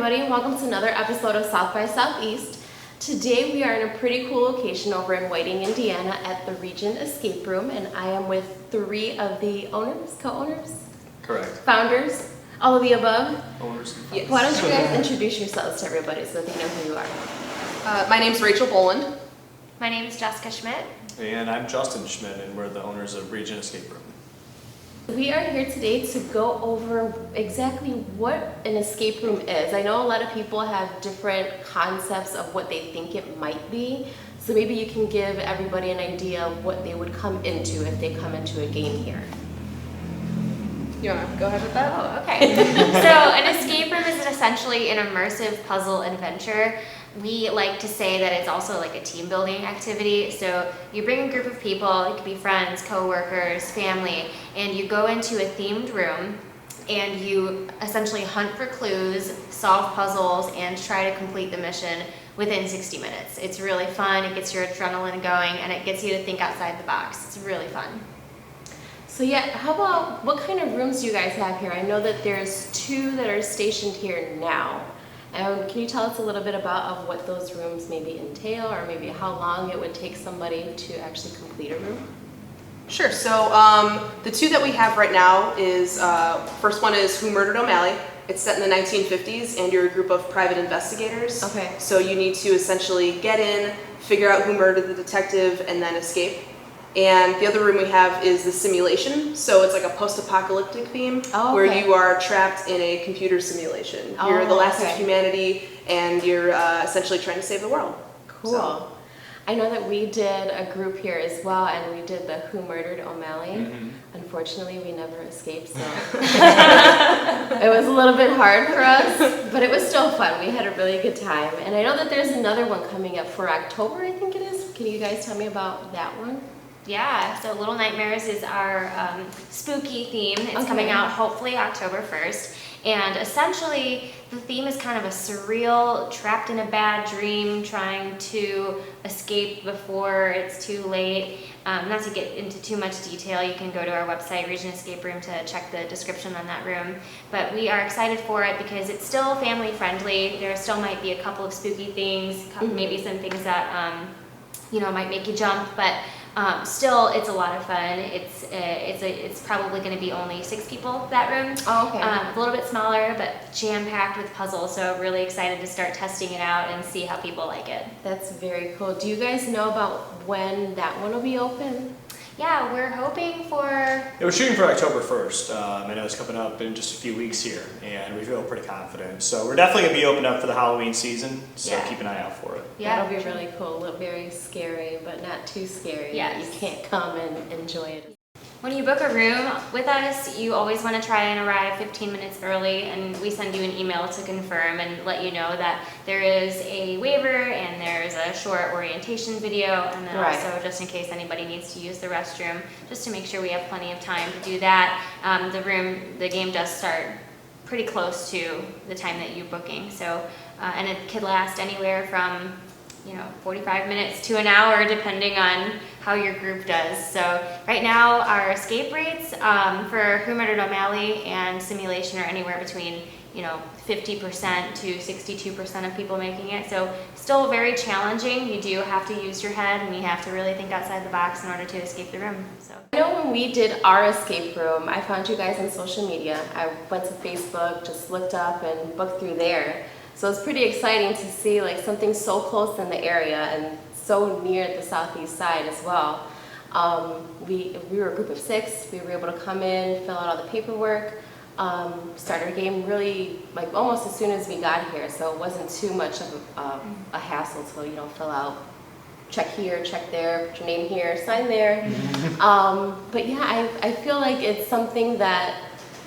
everybody, and welcome to another episode of South by Southeast. Today we are in a pretty cool location over in Whiting, Indiana at the Regent Escape Room, and I am with three of the owners, co-owners? Correct. Founders, all of the above? Owners and Yes. Why don't you guys introduce yourselves to everybody so that they know who you are? My name's Rachel Boland. My name is Jessica Schmidt. And I'm Justin Schmidt, and we're the owners of Regent Escape Room. We are here today to go over exactly what an escape room is. I know a lot of people have different concepts of what they think it might be, so maybe you can give everybody an idea of what they would come into if they come into a game here. You want to go ahead with that? Oh, okay. So an escape room is essentially an immersive puzzle adventure. We like to say that it's also like a team building activity. So you bring a group of people, it could be friends, co-workers, family, and you go into a themed room and you essentially hunt for clues, solve puzzles, and try to complete the mission within 60 minutes. It's really fun, it gets your adrenaline going, and it gets you to think outside the box. It's really fun. So yeah, how about, what kind of rooms do you guys have here? I know that there's two that are stationed here now. Can you tell us a little bit about what those rooms maybe entail, or maybe how long it would take somebody to actually complete a room? Sure. So the two that we have right now is, first one is Who Murdered O'Malley. It's set in the 1950s, and you're a group of private investigators. Okay. So you need to essentially get in, figure out who murdered the detective, and then escape. And the other room we have is the simulation. So it's like a post-apocalyptic theme where you are trapped in a computer simulation. You're the last of humanity, and you're essentially trying to save the world. Cool. So. I know that we did a group here as well, and we did the Who Murdered O'Malley. Mm-hmm. Unfortunately, we never escaped, so it was a little bit hard for us, but it was still fun. We had a really good time. And I know that there's another one coming up for October, I think it is. Can you guys tell me about that one? Yeah, so Little Nightmares is our spooky theme. It's coming out hopefully October 1st. And essentially, the theme is kind of a surreal, trapped in a bad dream, trying to escape before it's too late. Not to get into too much detail, you can go to our website, Regent Escape Room, to check the description on that room. But we are excited for it because it's still family friendly. There still might be a couple of spooky things, maybe some things that might make you jump, but still, it's a lot of fun. It's probably going to be only 6 people, that room. Oh, okay. A little bit smaller, but jam-packed with puzzles, so really excited to start testing it out and see how people like it. That's very cool. Do you guys know about when that one will be open? Yeah, we're hoping for... Yeah, we're shooting for October 1st. I know it's coming up in just a few weeks here, and we feel pretty confident. So we're definitely going to be open up for the Halloween season, so keep an eye out for it. Yeah, that'll be really cool. Very scary, but not too scary. Yes. You can't come and enjoy it. When you book a room with us, you always want to try and arrive 15 minutes early, and we send you an email to confirm and let you know that there is a waiver and there's a short orientation video, and then also just in case anybody needs to use the restroom, just to make sure we have plenty of time to do that. The game does start pretty close to the time that you're booking, so and it could last anywhere from 45 minutes to an hour, depending on how your group does. So right now, our escape rates for Who Murdered O'Malley and simulation are anywhere between 50% to 62% of people making it. So still very challenging. You do have to use your head, and you have to really think outside the box in order to escape the room. So I know when we did our escape room, I found you guys on social media. I went to Facebook, just looked up and booked through there. So it's pretty exciting to see like something so close in the area and so near the southeast side as well. We were a group of 6. We were able to come in, fill out all the paperwork, start our game really like almost as soon as we got here. So it wasn't too much of a hassle to fill out, check here, check there, put your name here, sign there. But yeah, I feel like it's something that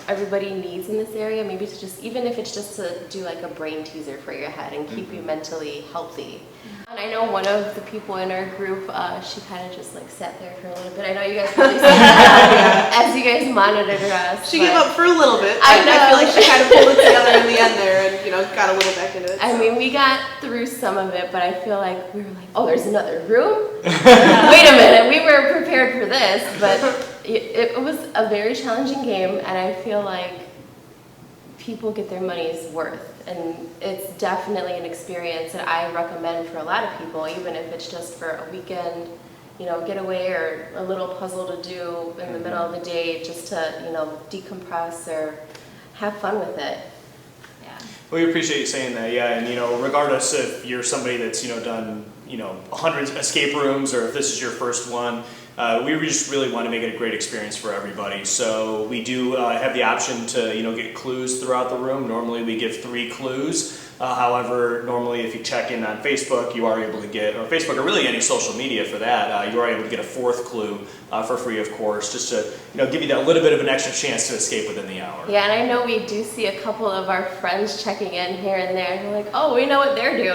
everybody needs in this area, maybe to just, even if it's just to do like a brain teaser for your head and keep you mentally healthy. And I know one of the people in our group, she kind of just like sat there for a little bit. I know you guys probably saw that as you guys monitored us. She gave up for a little bit. I feel like she kind of pulled it together in the end there and got a little back into it. I mean, we got through some of it, but I feel like we were like, oh, there's another room? Wait a minute, we were prepared for this, but it was a very challenging game, and I feel like people get their money's worth, and it's definitely an experience that I recommend for a lot of people, even if it's just for a weekend, getaway or a little puzzle to do in the middle of the day, just to, decompress or have fun with it. Yeah. We appreciate you saying that, yeah, and regardless if you're somebody that's done 100 escape rooms or if this is your first one, we just really want to make it a great experience for everybody. So we do have the option to get clues throughout the room. Normally we give 3 clues. However, normally if you check in on Facebook, you are able to get, or Facebook or really any social media for that, you are able to get a 4th clue for free, of course, just to give you that little bit of an extra chance to escape within the hour. Yeah, and I know we do see a couple of our friends checking in here and there, and we're like, oh, we know what they're doing.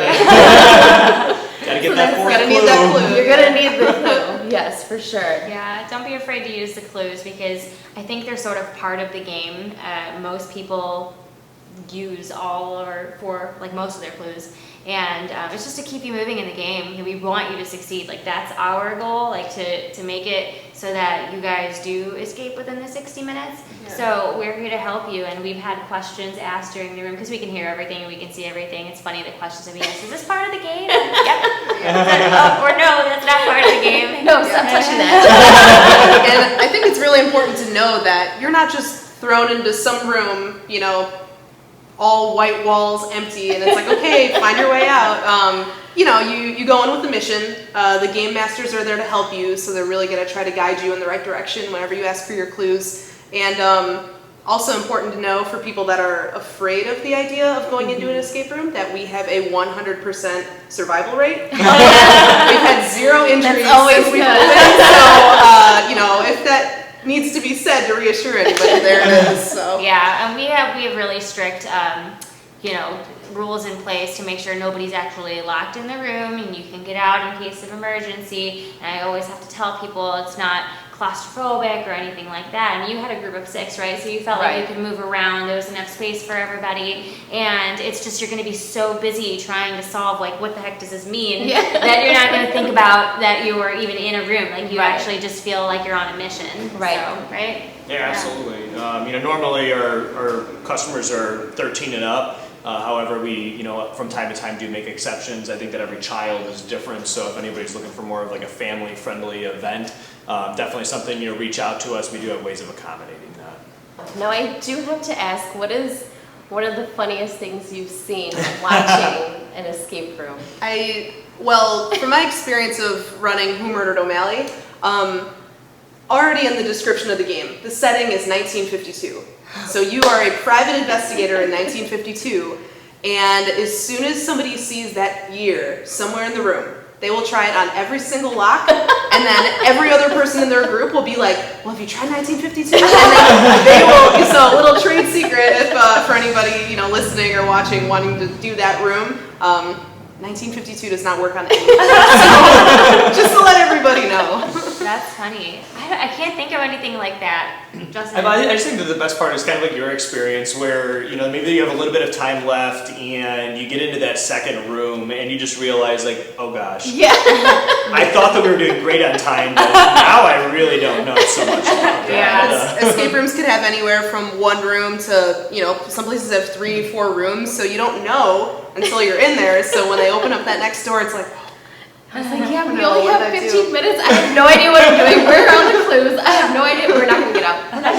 Gotta get that 4th clue. Need that clue. You're gonna need the clue. Yes, for sure. Yeah, don't be afraid to use the clues because I think they're sort of part of the game. Most people use all or for like most of their clues, and it's just to keep you moving in the game. We want you to succeed. Like that's our goal, like to make it so that you guys do escape within the 60 minutes. Yeah. So we're here to help you, and we've had questions asked during the room because we can hear everything and we can see everything. It's funny, the questions have been asked, is this part of the game? Yep. Or no, that's not part of the game. No, stop touching that. And I think it's really important to know that you're not just thrown into some room, all white walls, empty, and it's like, okay, find your way out. You go in with a mission. The game masters are there to help you, so they're really going to try to guide you in the right direction whenever you ask for your clues. And also important to know for people that are afraid of the idea of going into an escape room that we have a 100% survival rate. We've had 0 injuries since we've opened, so if that needs to be said to reassure anybody, there it is. So. Yeah, and we have really strict, rules in place to make sure nobody's actually locked in the room and you can get out in case of emergency. And I always have to tell people it's not claustrophobic or anything like that. And you had a group of 6, right? So you felt like you could move around. There was enough space for everybody. And it's just you're going to be so busy trying to solve like what the heck does this mean that you're not going to think about that you were even in a room. Like you actually just feel like you're on a mission. Right. So, right? Yeah, absolutely. Normally our customers are 13 and up. However, we, from time to time do make exceptions. I think that every child is different. So if anybody's looking for more of like a family-friendly event, definitely something, reach out to us. We do have ways of accommodating that. Now, I do have to ask, what is one of the funniest things you've seen watching an escape room? Well, from my experience of running Who Murdered O'Malley, already in the description of the game, the setting is 1952. So you are a private investigator in 1952, and as soon as somebody sees that year somewhere in the room, they will try it on every single lock, and then every other person in their group will be like, well, have you tried 1952? And then they will, so a little trade secret if, for anybody listening or watching wanting to do that room, 1952 does not work on anything. So, just to let everybody know. That's funny. I can't think of anything like that. Justin. I just think that the best part is kind of like your experience where, maybe you have a little bit of time left and you get into that second room and you just realize like, oh gosh. Yeah. I thought that we were doing great on time, but now I really don't know so much about that. Yeah, escape rooms could have anywhere from 1 room to, some places have 3, 4 rooms, so you don't know until you're in there. So when they open up that next door, it's like, I was like, yeah, we only have 15 minutes. I have no idea what I'm doing. Where are all the clues? I have no idea. We're not going to get out. We're not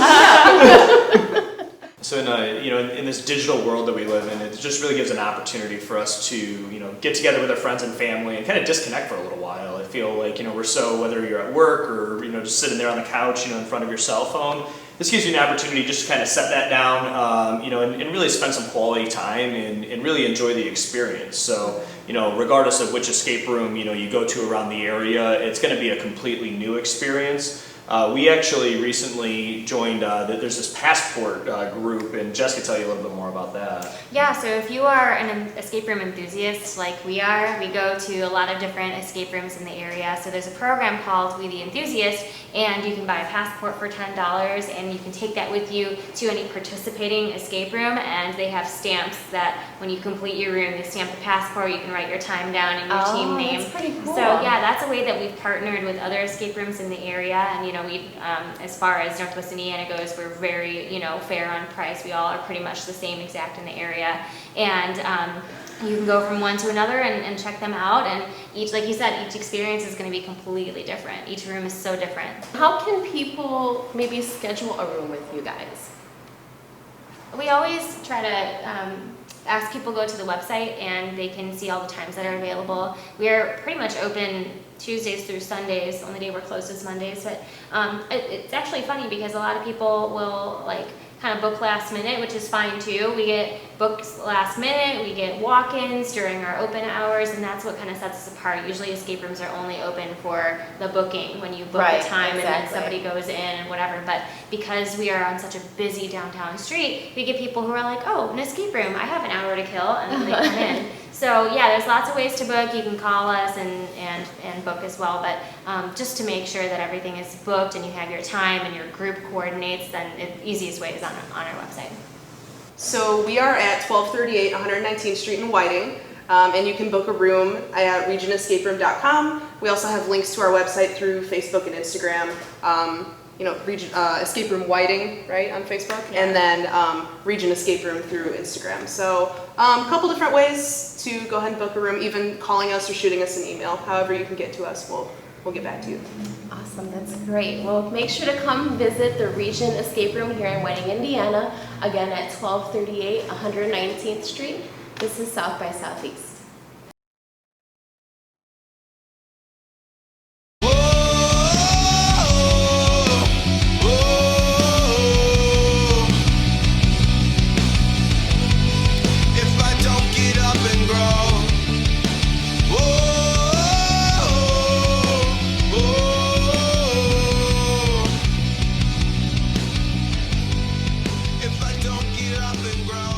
going to get out. So in this digital world that we live in, it just really gives an opportunity for us to get together with our friends and family and kind of disconnect for a little while. I feel like we're so, whether you're at work or just sitting there on the couch in front of your cell phone, this gives you an opportunity just to kind of set that down, and really spend some quality time and really enjoy the experience. So regardless of which escape room you go to around the area, it's going to be a completely new experience. We actually recently joined, there's this Passport group, and Jess could tell you a little bit more about that. Yeah, so if you are an escape room enthusiast like we are, we go to a lot of different escape rooms in the area. So there's a program called We the Enthusiast, and you can buy a passport for $10, and you can take that with you to any participating escape room, and they have stamps that when you complete your room, they stamp the passport, you can write your time down and your team name. That's pretty cool. So yeah, that's a way that we've partnered with other escape rooms in the area, and we, as far as Northwest Indiana goes, we're very, fair on price. We all are pretty much the same exact in the area. And you can go from one to another and check them out. And each, like you said, each experience is going to be completely different. Each room is so different. How can people maybe schedule a room with you guys? We always try to ask people to go to the website and they can see all the times that are available. We are pretty much open Tuesdays through Sundays. The only day we're closed is Mondays. But it's actually funny because a lot of people will kind of book last minute, which is fine too. We get books last minute, we get walk-ins during our open hours, and that's what kind of sets us apart. Usually escape rooms are only open for the booking, when you book Right, a time exactly. and then somebody goes in and whatever. But because we are on such a busy downtown street, we get people who are like, oh, an escape room, I have an hour to kill, and then they come in. So yeah, there's lots of ways to book. You can call us and book as well, but just to make sure that everything is booked and you have your time and your group coordinates, then the easiest way is on our website. So we are at 1238 119th Street in Whiting, and you can book a room at regionescaperoom.com. We also have links to our website through Facebook and Instagram. Escape Room Whiting, right, on Facebook, Yeah. and then Region Escape Room through Instagram. So a couple different ways to go ahead and book a room, even calling us or shooting us an email. However you can get to us, we'll get back to you. Awesome, that's great. Well, make sure to come visit the Region Escape Room here in Whiting, Indiana, again at 1238 119th Street. This is South by Southeast. If I don't get up and grow